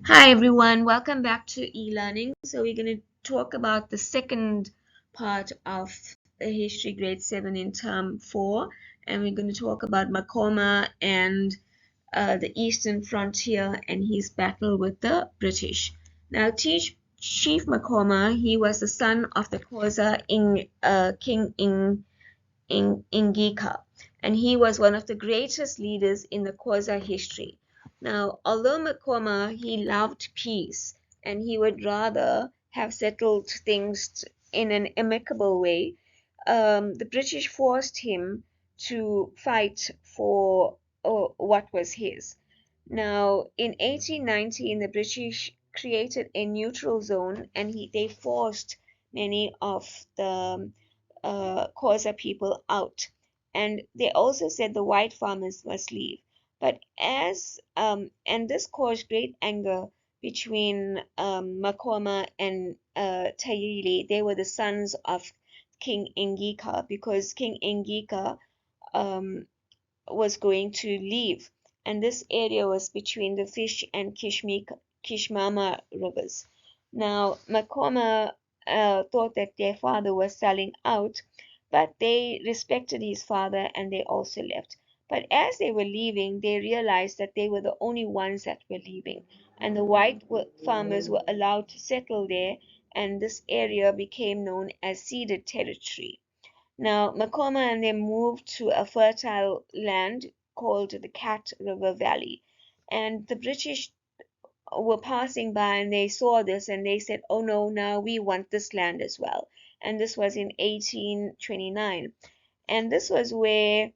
Hi everyone, welcome back to e-learning. So we're going to talk about the second part of history grade 7 in term 4, and we're going to talk about Maqoba and the eastern frontier and his battle with the British. Now Chief Maqoba, he was the son of the King Ingika, and he was one of the greatest leaders in the Xhosa history. Now, although Maqoba, he loved peace and he would rather have settled things in an amicable way, the British forced him to fight for what was his. Now, in 1819, the British created a neutral zone and they forced many of the Xhosa people out. And they also said the white farmers must leave. But and this caused great anger between Maqoba and Tayili. They were the sons of King Ingika because King Ingika um, was going to leave, and this area was between the Fish and Kishmama rivers. Now, Maqoba thought that their father was selling out, but they respected his father and they also left. But as they were leaving, they realized that they were the only ones that were leaving, and the farmers were allowed to settle there, and this area became known as ceded territory. Now, Maqoba and them moved to a fertile land called the Cat River Valley. And the British were passing by and they saw this and they said, oh no, now we want this land as well. And this was in 1829. And this was where,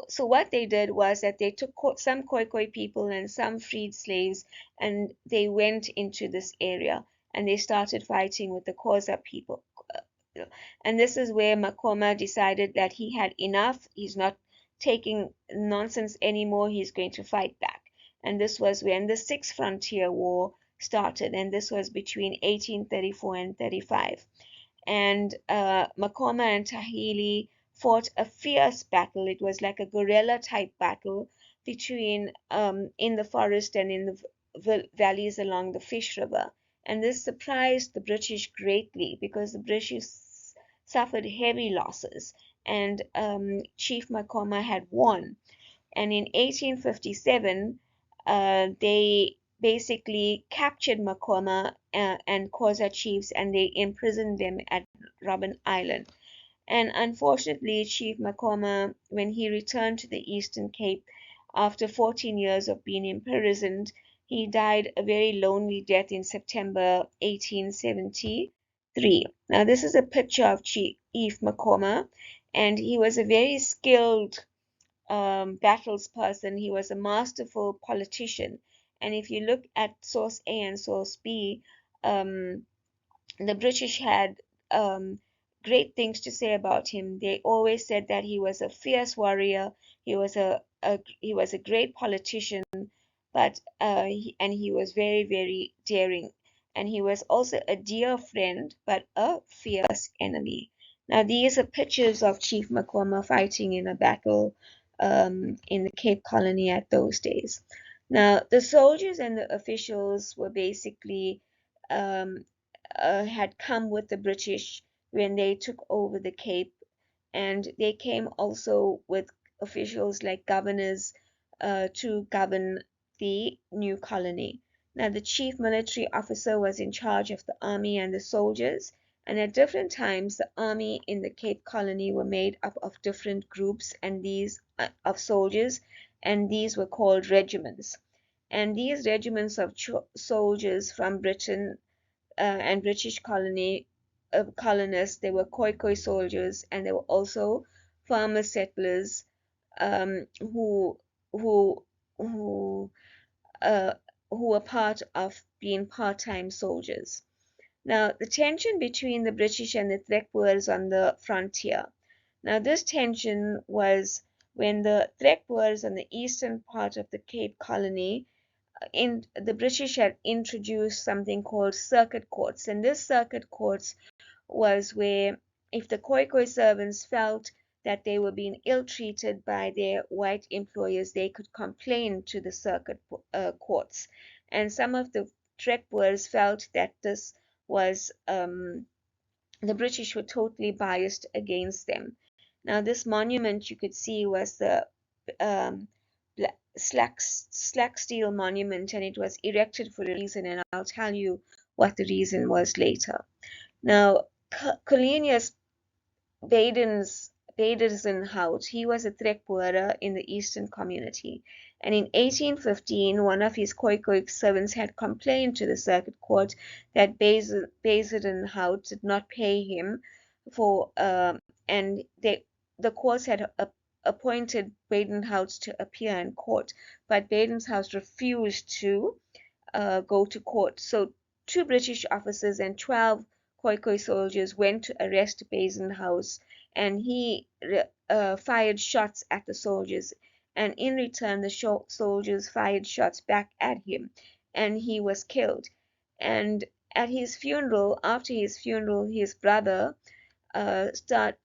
so what they did was that they took some Khoikhoi people and some freed slaves and they went into this area and they started fighting with the Xhosa people. And this is where Maqoba decided that he had enough. He's not taking nonsense anymore. He's going to fight back. And this was when the Sixth Frontier War started, and this was between 1834 and 35. And Maqoba and Tahili fought a fierce battle. It was like a guerrilla type battle between in the forest and in the valleys along the Fish River. And this surprised the British greatly because the British suffered heavy losses, and Chief Maqoba had won. And in 1857, they basically captured Maqoba and Xhosa chiefs and they imprisoned them at Robben Island. And unfortunately, Chief Maqoba, when he returned to the Eastern Cape after 14 years of being imprisoned, he died a very lonely death in September 1873. Now, this is a picture of Chief Maqoba, and he was a very skilled battles person. He was a masterful politician. And if you look at source A and source B, um, the British had great things to say about him. They always said that he was a fierce warrior. He was a great politician, but and he was very very daring, and he was also a dear friend, but a fierce enemy. Now these are pictures of Chief Maqoba fighting in a battle in the Cape Colony at those days. Now the soldiers and the officials were basically um, had come with the British when they took over the Cape, and they came also with officials like governors to govern the new colony. Now, the chief military officer was in charge of the army and the soldiers, and at different times, the army in the Cape Colony were made up of different groups and these of soldiers, and these were called regiments. And these regiments of soldiers from Britain and British colonists. They were Khoikhoi soldiers, and they were also farmer settlers who who who uh, who were part of being part-time soldiers. Now, the tension between the British and the Threek on the frontier. Now, this tension was when the Threek on the eastern part of the Cape Colony in the British had introduced something called circuit courts, and this circuit courts was where if the Khoikhoi servants felt that they were being ill-treated by their white employers, they could complain to the circuit courts. And some of the Trekboers felt that this was the British were totally biased against them. Now, this monument you could see was the um, Slack Steel Monument, and it was erected for a reason, and I'll tell you what the reason was later. Now, Cornelius Badensenhout, he was a Trekboer in the Eastern Community, and in 1815 one of his Khoikhoi servants had complained to the circuit court that Badensenhout did not pay him for and the courts had appointed Badenhout to appear in court, but Badenhout refused to go to court. So two British officers and 12 Khoikhoi soldiers went to arrest Badenhout, and he fired shots at the soldiers. And in return, the soldiers fired shots back at him, and he was killed. And at his funeral, after his funeral, his brother start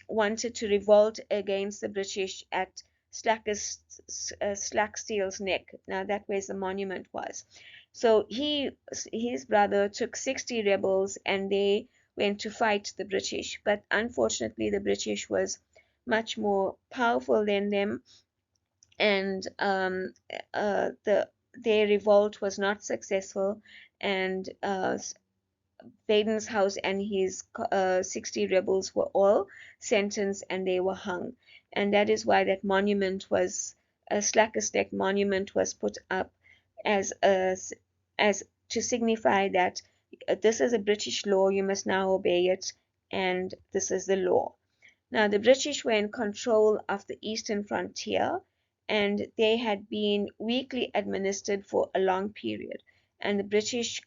wanted to revolt against the British at Slacksteel's Neck. Now that where the monument was. So his brother took 60 rebels and they went to fight the British. But unfortunately, the British was much more powerful than them, and their revolt was not successful, and Baden's and his 60 rebels were all sentenced and they were hung. And that is why that monument was, a Slackers Neck monument was put up as as to signify that this is a British law, you must now obey it, and this is the law. Now, the British were in control of the eastern frontier, and they had been weakly administered for a long period. And the British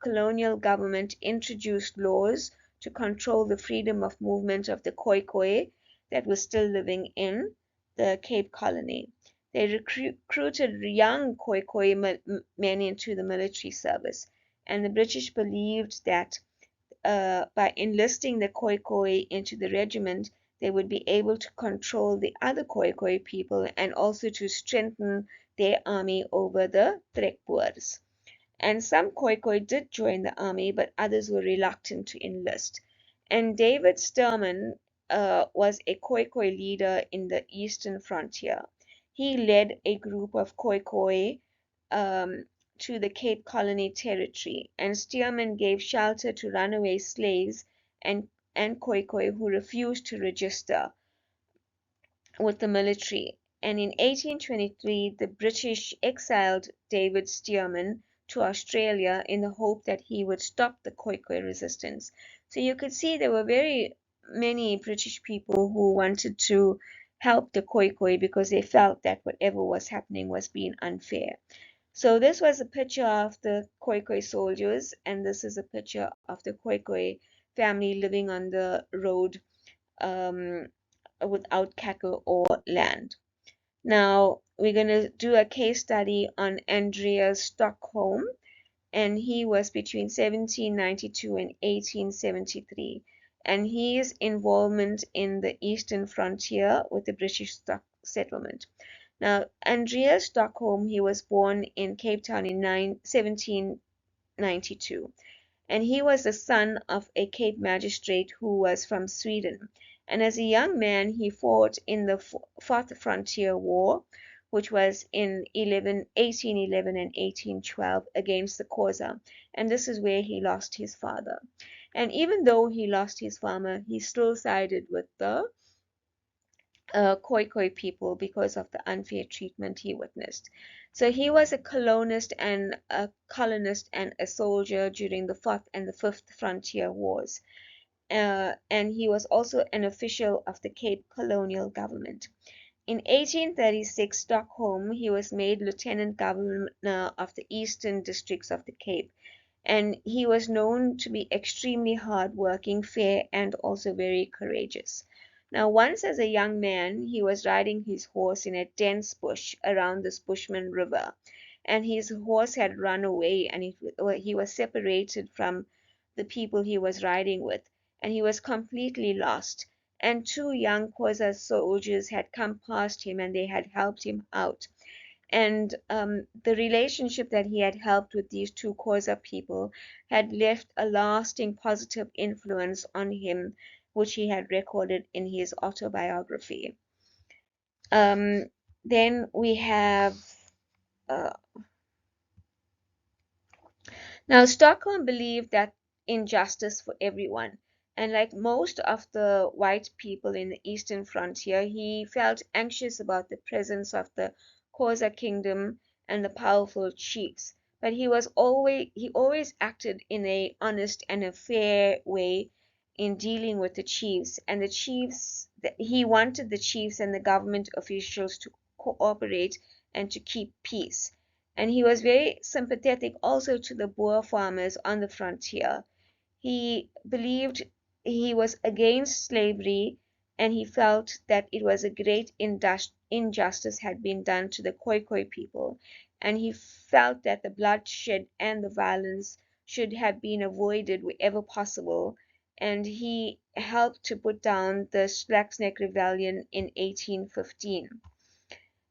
colonial government introduced laws to control the freedom of movement of the Khoikhoi that were still living in the Cape Colony. They recruited young Khoikhoi men into the military service, and the British believed that by enlisting the Khoikhoi into the regiment, they would be able to control the other Khoikhoi people and also to strengthen their army over the Trekboers. And some Khoikhoi did join the army, but others were reluctant to enlist. And David Sturman was a Khoikhoi leader in the eastern frontier. He led a group of Khoikhoi to the Cape Colony territory, and Stearman gave shelter to runaway slaves and Khoikhoi who refused to register with the military. And in 1823, the British exiled David Stearman to Australia in the hope that he would stop the Khoikhoi resistance. So you could see there were very many British people who wanted to help the Khoikhoi because they felt that whatever was happening was being unfair. So this was a picture of the Khoikhoi soldiers, and this is a picture of the Khoikhoi family living on the road without cattle or land. Now we're going to do a case study on Andreas Stockholm, and he was between 1792 and 1873, and his involvement in the eastern frontier with the British settlement. Now, Andreas Stockholm, he was born in Cape Town in 1792, and he was the son of a Cape magistrate who was from Sweden. And as a young man, he fought in the Fourth Frontier War, which was in 1811 and 1812 against the Xhosa, and this is where he lost his father. And even though he lost his farmer, he still sided with the Khoikhoi people because of the unfair treatment he witnessed. So he was a colonist and a soldier during the Fourth and the Fifth Frontier Wars. And he was also an official of the Cape colonial government. In 1836, Stockholm, he was made Lieutenant Governor of the Eastern Districts of the Cape, and he was known to be extremely hardworking, fair, and also very courageous. Now, once as a young man, he was riding his horse in a dense bush around this Bushman River, and his horse had run away, and he was separated from the people he was riding with, and he was completely lost. and two young Xhosa soldiers had come past him and they had helped him out. And the relationship that he had helped with these two Xhosa people had left a lasting positive influence on him, which he had recorded in his autobiography. Um, then we have uh, now, Stockholm believed that in justice for everyone, and like most of the white people in the eastern frontier, he felt anxious about the presence of the Xhosa kingdom and the powerful chiefs. But he always acted in a honest and a fair way in dealing with the chiefs. And the chiefs, he wanted the chiefs and the government officials to cooperate and to keep peace. And he was very sympathetic also to the Boer farmers on the frontier. He believed he was against slavery, and he felt that it was a great injustice had been done to the Khoikhoi people, and he felt that the bloodshed and the violence should have been avoided wherever possible, and he helped to put down the Slacksneck Rebellion in 1815.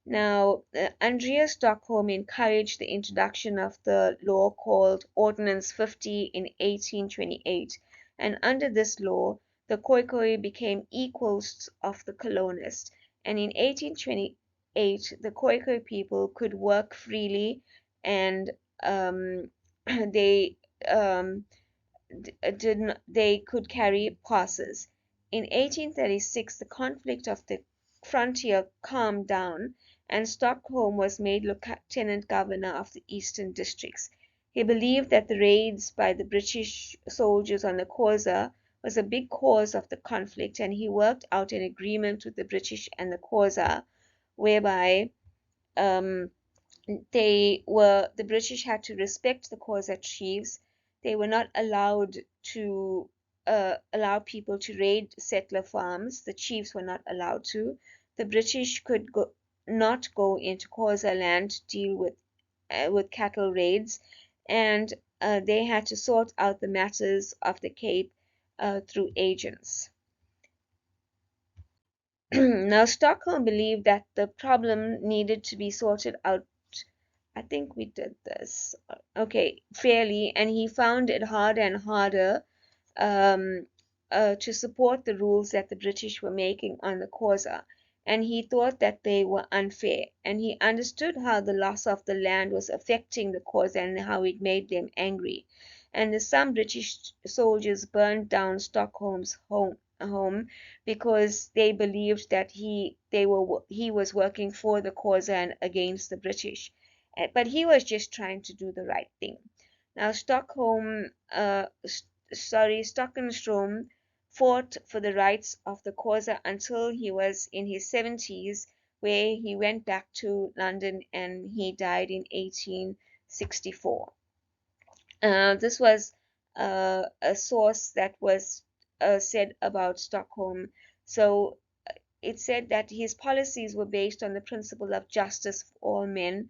Now, Andrea Stockholm encouraged the introduction of the law called Ordinance 50 in 1828, and under this law, the Khoikhoi became equals of the colonists. And in 1828, the Khoikhoi people could work freely, and they um, they could carry passes. In 1836, the conflict of the frontier calmed down, and Stockholm was made lieutenant governor of the eastern districts. He believed that the raids by the British soldiers on the Xhosa was a big cause of the conflict, and he worked out an agreement with the British and the Xhosa whereby um, the British had to respect the Xhosa chiefs. They were not allowed to allow people to raid settler farms. The chiefs were not allowed to. The British could not go into Xhosa land to deal with cattle raids, and they had to sort out the matters of the Cape through agents. Now, Stockholm believed that the problem needed to be sorted out. I think we did this. Okay, fairly, and he found it harder and harder um, to support the rules that the British were making on the Xhosa, and he thought that they were unfair. And he understood how the loss of the land was affecting the Xhosa and how it made them angry. And some British soldiers burned down Stockholm's home because they believed that he was working for the Xhosa and against the British. But he was just trying to do the right thing. Now, Stockenstrom fought for the rights of the Xhosa until he was in his 70s, where he went back to London and he died in 1864. This was a source that was said about Stockholm. So it said that his policies were based on the principle of justice for all men,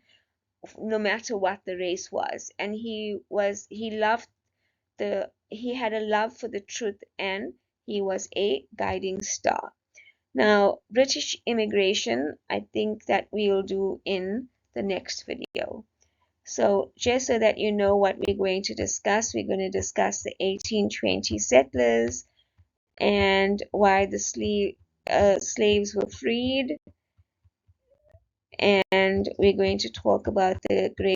no matter what the race was, and he had a love for the truth, and he was a guiding star. Now, British immigration, I think that we'll do in the next video. So just so that you know what we're going to discuss, we're going to discuss the 1820 settlers and why the slaves were freed, and we're going to talk about the Great